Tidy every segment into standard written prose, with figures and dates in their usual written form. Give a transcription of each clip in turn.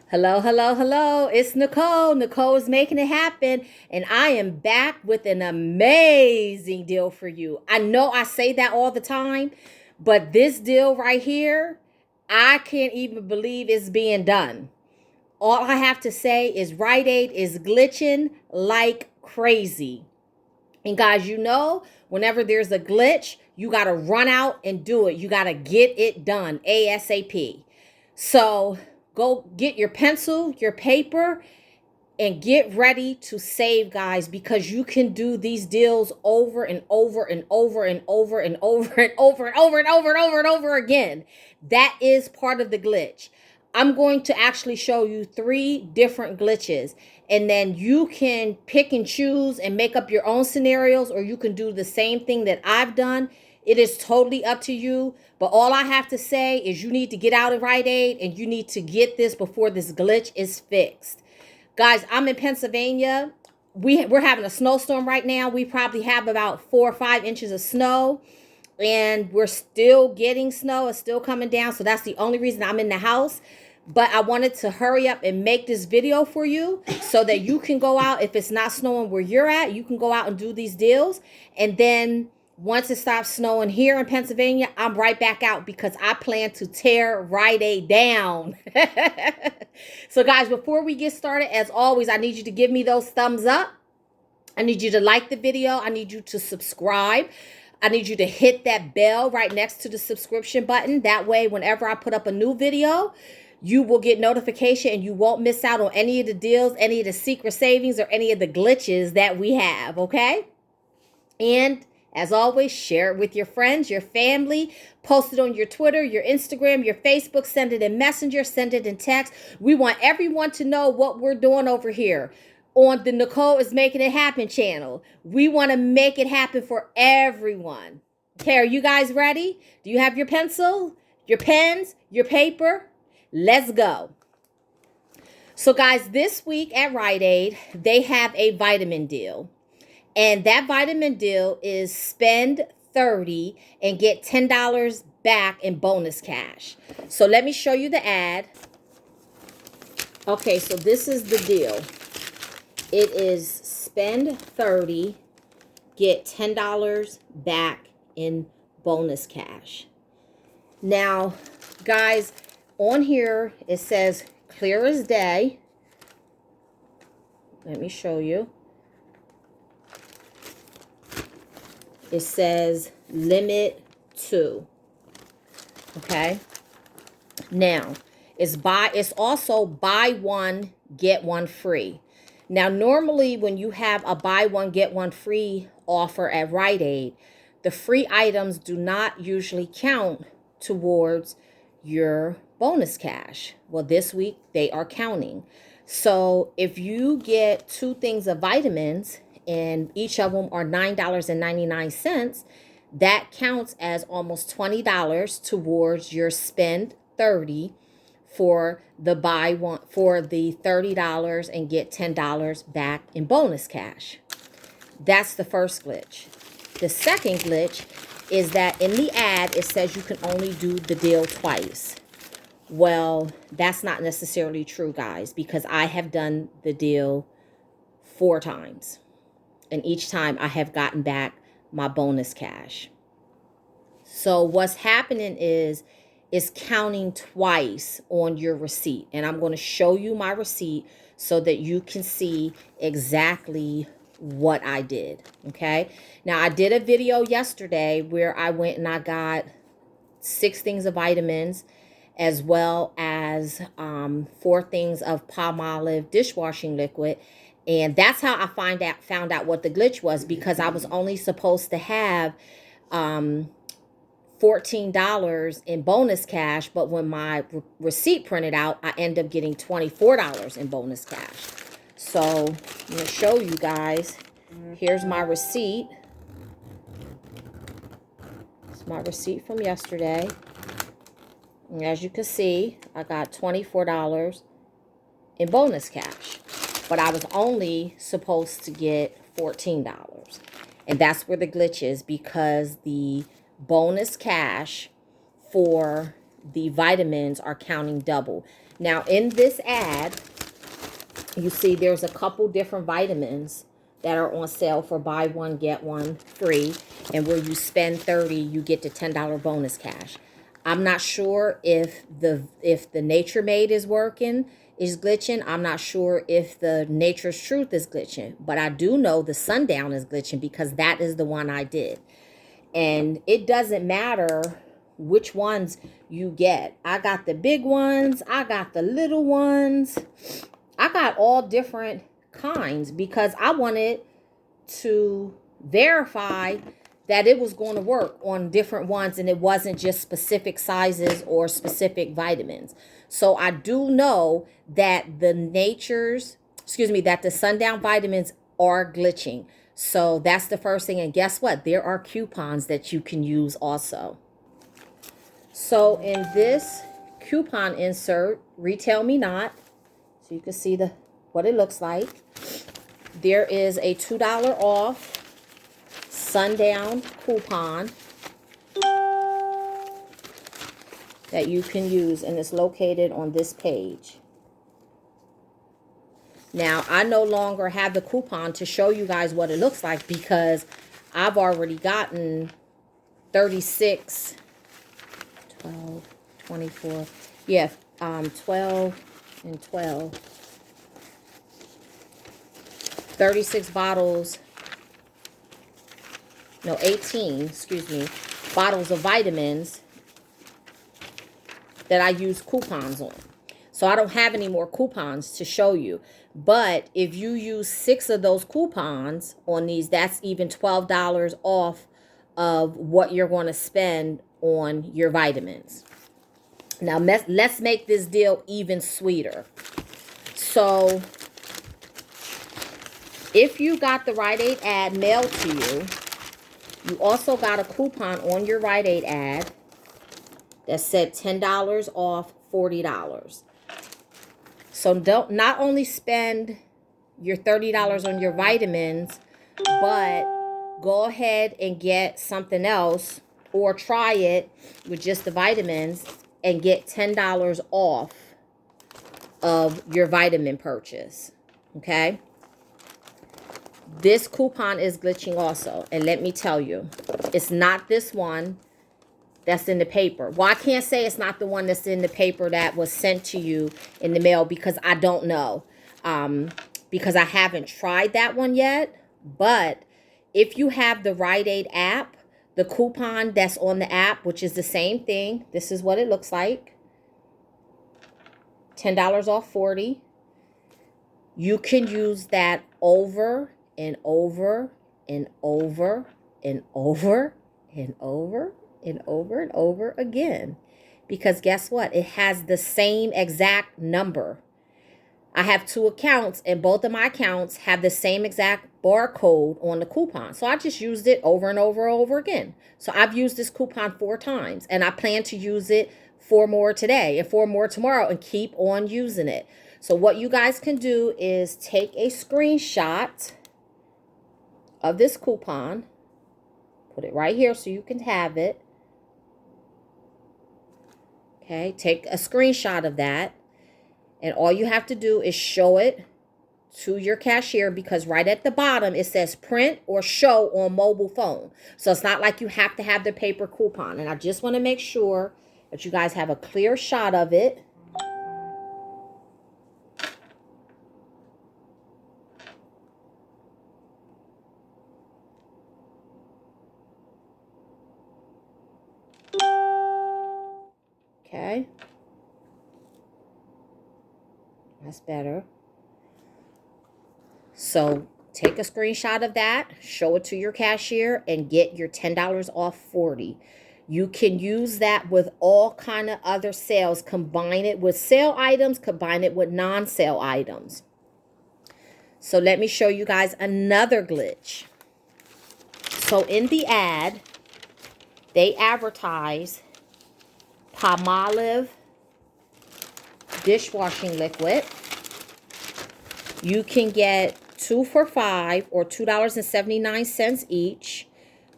Hello, hello, hello. It's Nicole. Nicole is making it happen. And I am back with an amazing deal for you. I know I say that all the time, but this deal right here, I can't even believe it's being done. All I have to say is Rite Aid is glitching like crazy. And guys, whenever there's a glitch, you got to run out and do it. You got to get it done ASAP. So go get your pencil, your paper, and get ready to save, guys, because you can do these deals over and over and over and over and over and over and over and over and over and over again. That is part of the glitch. I'm going to actually show you 3 different glitches, and then you can pick and choose and make up your own scenarios, or you can do the same thing that I've done. It is totally up to you. But all I have to say is you need to get out of Rite Aid and you need to get this before this glitch is fixed. Guys, I'm in Pennsylvania. We're having a snowstorm right now. We probably have about 4 or 5 inches of snow, and we're still getting snow. It's still coming down. So that's the only reason I'm in the house. But I wanted to hurry up and make this video for you so that you can go out. If it's not snowing where you're at, you can go out and do these deals. And then once it stops snowing here in Pennsylvania, I'm right back out because I plan to tear Rite Aid down. So guys, before we get started, as always, I need you to give me those thumbs up. I need you to like the video. I need you to subscribe. I need you to hit that bell right next to the subscription button. That way, whenever I put up a new video, you will get notification and you won't miss out on any of the deals, any of the secret savings, or any of the glitches that we have, okay? And as always, share it with your friends, your family, post it on your Twitter, your Instagram, your Facebook, send it in Messenger, send it in text. We want everyone to know what we're doing over here on the Nicole is Making It Happen channel. We want to make it happen for everyone. Okay, are you guys ready? Do you have your pencil, your pens, your paper? Let's go. So guys, this week at Rite Aid, they have a vitamin deal. And that vitamin deal is spend 30 and get $10 back in bonus cash. So let me show you the ad. Okay, so this is the deal. It is spend 30, get $10 back in bonus cash. Now, guys, on here it says clear as day. Let me show you. It says limit 2. Okay. Now, it's also buy one, get one free. Now, normally when you have a buy one, get one free offer at Rite Aid, the free items do not usually count towards your bonus cash. Well, this week they are counting. So if you get 2 things of vitamins, and each of them are $9.99, that counts as almost $20 towards your spend 30 for the buy one, for the $30 and get $10 back in bonus cash. That's the first glitch. The second glitch is that in the ad, it says you can only do the deal twice. Well, that's not necessarily true, guys, because I have done the deal 4 times. And each time I have gotten back my bonus cash. So what's happening is it's counting twice on your receipt. And I'm going to show you my receipt so that you can see exactly what I did. Okay. Now, I did a video yesterday where I went and I got 6 things of vitamins, as well as 4 things of palmolive dishwashing liquid. And that's how I found out what the glitch was, because I was only supposed to have $14 in bonus cash. But when my receipt printed out, I ended up getting $24 in bonus cash. So I'm going to show you guys. Here's my receipt. It's my receipt from yesterday. And as you can see, I got $24 in bonus cash. But I was only supposed to get $14. And that's where the glitch is, because the bonus cash for the vitamins are counting double. Now, in this ad, you see there's a couple different vitamins that are on sale for buy one, get one free. And where you spend $30, you get the $10 bonus cash. I'm not sure if the Nature Made is glitching. I'm not sure if the Nature's Truth is glitching. But I do know the Sundown is glitching because that is the one I did. And it doesn't matter which ones you get. I got the big ones. I got the little ones. I got all different kinds because I wanted to verify that it was going to work on different ones and it wasn't just specific sizes or specific vitamins. So I do know that the Sundown vitamins are glitching. So that's the first thing. And guess what? There are coupons that you can use also. So in this coupon insert, Retail Me Not, so you can see what it looks like. There is a $2 off Sundown coupon that you can use, and it's located on this page. Now, I no longer have the coupon to show you guys what it looks like because I've already gotten 36, 12, 24, 12 and 12. 36 bottles, no, 18, excuse me, bottles of vitamins that I use coupons on. So I don't have any more coupons to show you. But if you use 6 of those coupons on these, that's even $12 off of what you're going to spend on your vitamins. Now, let's make this deal even sweeter. So if you got the Rite Aid ad mailed to you, you also got a coupon on your Rite Aid ad that said $10 off $40. So don't not only spend your $30 on your vitamins, but go ahead and get something else or try it with just the vitamins and get $10 off of your vitamin purchase. Okay? This coupon is glitching also. And let me tell you, it's not this one that's in the paper. Well, I can't say it's not the one that's in the paper that was sent to you in the mail because I don't know. Because I haven't tried that one yet. But if you have the Rite Aid app, the coupon that's on the app, which is the same thing, this is what it looks like. $10 off 40. You can use that over and over and over and over and over and over and over again. Because guess what? It has the same exact number. I have 2 accounts and both of my accounts have the same exact barcode on the coupon. So I just used it over and over and over again. So I've used this coupon 4 times and I plan to use it 4 more today and 4 more tomorrow and keep on using it. So what you guys can do is take a screenshot of this coupon, put it right here so you can have it. Okay, take a screenshot of that. And all you have to do is show it to your cashier because right at the bottom it says print or show on mobile phone. So it's not like you have to have the paper coupon. And I just want to make sure that you guys have a clear shot of it. Okay. That's better. So take a screenshot of that, show it to your cashier, and get your $10 off 40. You can use that with all kind of other sales. Combine it with sale items, combine it with non-sale items. So let me show you guys another glitch. So in the ad, they advertise palmolive dishwashing liquid. You can get 2 for $5 or $2.79 each.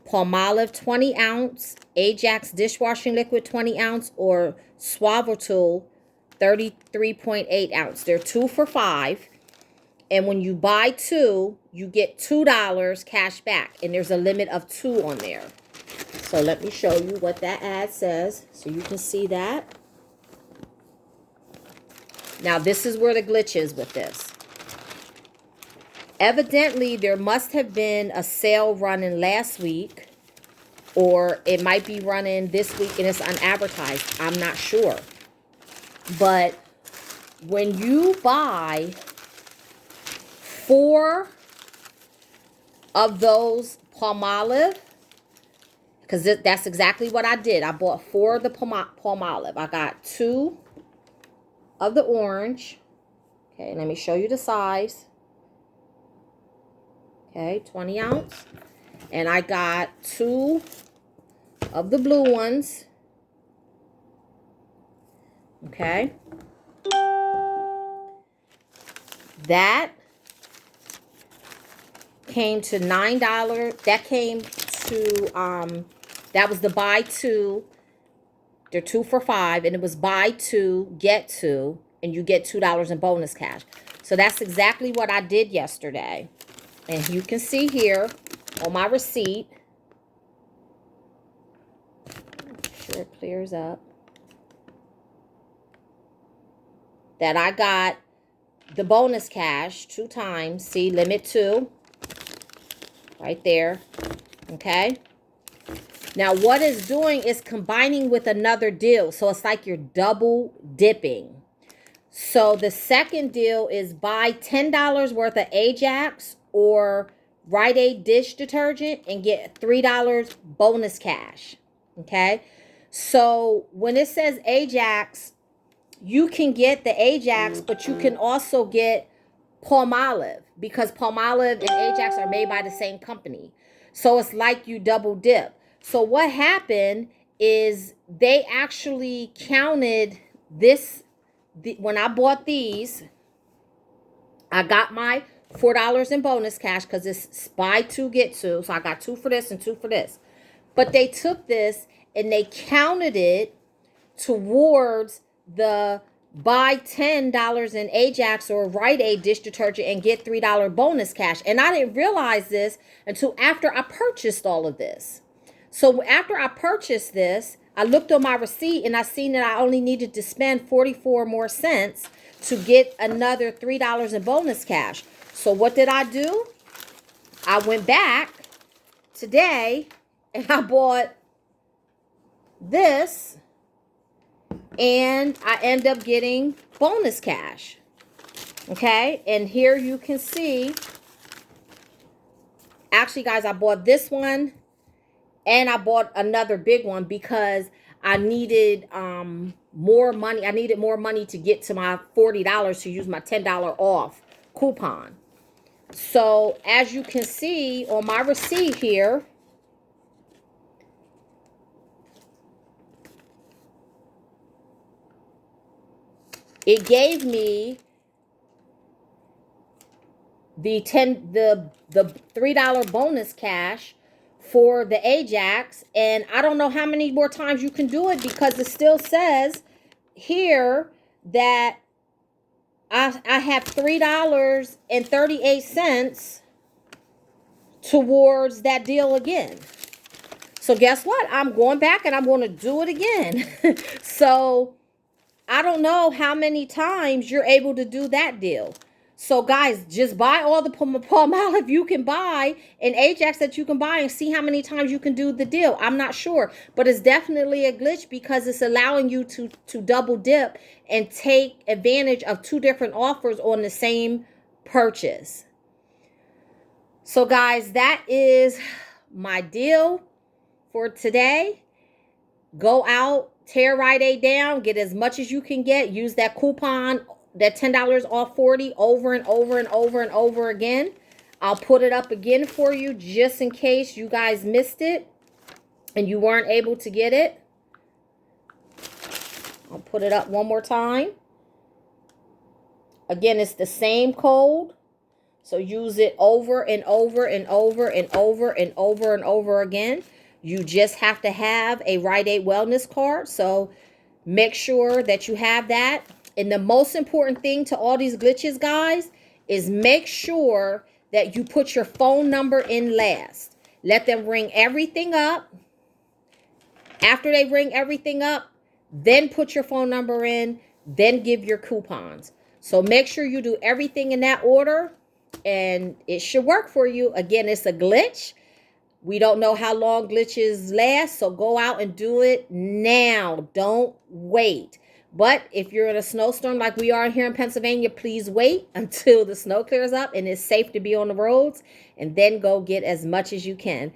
Palmolive 20 ounce, Ajax dishwashing liquid 20 ounce, or Suavitool 33.8 ounce. They're 2 for $5. And when you buy 2, you get $2 cash back. And there's a limit of 2 on there. So let me show you what that ad says so you can see that. Now, this is where the glitch is with this. Evidently, there must have been a sale running last week, or it might be running this week and it's unadvertised. I'm not sure. But when you buy 4 of those palmolive, because that's exactly what I did. I bought 4 of the palmolive. I got 2 of the orange. Okay, let me show you the size. Okay, 20 ounce. And I got 2 of the blue ones. Okay. That came to $9. That came to, that was the buy 2. They're 2 for $5. And it was buy 2, get 2. And you get $2 in bonus cash. So that's exactly what I did yesterday. And you can see here on my receipt. Make sure it clears up. That I got the bonus cash 2 times. See, limit 2. Right there. Okay. Now, what it's doing is combining with another deal. So it's like you're double dipping. So the second deal is buy $10 worth of Ajax or Rite Aid dish detergent and get $3 bonus cash. Okay. So when it says Ajax, you can get the Ajax, but you can also get palmolive, because palmolive and Ajax are made by the same company. So it's like you double dip. So what happened is they actually counted this. When I bought these, I got my $4 in bonus cash because it's buy 2, get 2. So I got 2 for this and 2 for this. But they took this and they counted it towards the buy $10 in Ajax or Rite Aid dish detergent and get $3 bonus cash. And I didn't realize this until after I purchased all of this. So after I purchased this, I looked on my receipt and I seen that I only needed to spend 44 more cents to get another $3 in bonus cash. So what did I do? I went back today and I bought this, and I end up getting bonus cash. Okay, and here you can see, actually guys, I bought this one and I bought another big one because I needed more money. I needed more money to get to my $40 to use my $10 off coupon. So as you can see on my receipt here, it gave me the $3 bonus cash for the Ajax, and I don't know how many more times you can do it because it still says here that I have $3.38 towards that deal again. So guess what? I'm going back and I'm going to do it again. So I don't know how many times you're able to do that deal. So guys, just buy all the palmolive you can buy and Ajax that you can buy and see how many times you can do the deal. I'm not sure, but it's definitely a glitch because it's allowing you to double dip and take advantage of 2 different offers on the same purchase. So guys, that is my deal for today. Go out, tear Rite Aid down, get as much as you can get, use that coupon, that $10 off 40 over and over and over and over again. I'll put it up again for you just in case you guys missed it and you weren't able to get it. I'll put it up one more time. Again, it's the same code. So use it over and over and over and over and over and over again. You just have to have a Rite Aid wellness card. So make sure that you have that. And the most important thing to all these glitches, guys, is make sure that you put your phone number in last. Let them ring everything up. After they ring everything up, then put your phone number in, then give your coupons. So make sure you do everything in that order, and it should work for you. Again, it's a glitch. We don't know how long glitches last, so go out and do it now. Don't wait. But if you're in a snowstorm like we are here in Pennsylvania, please wait until the snow clears up and it's safe to be on the roads, and then go get as much as you can.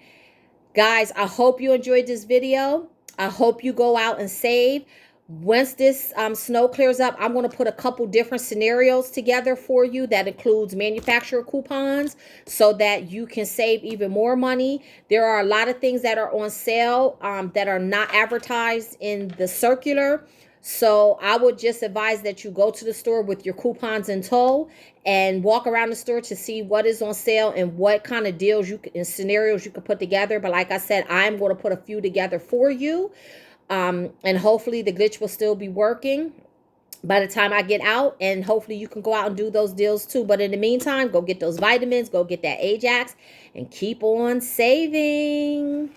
Guys, I hope you enjoyed this video. I hope you go out and save. Once this snow clears up, I'm going to put a couple different scenarios together for you that includes manufacturer coupons so that you can save even more money. There are a lot of things that are on sale that are not advertised in the circular. So I would just advise that you go to the store with your coupons in tow and walk around the store to see what is on sale and what kind of deals and scenarios you can put together. But like I said, I'm going to put a few together for you. And hopefully the glitch will still be working by the time I get out, and hopefully you can go out and do those deals too. But in the meantime, go get those vitamins, go get that Ajax, and keep on saving.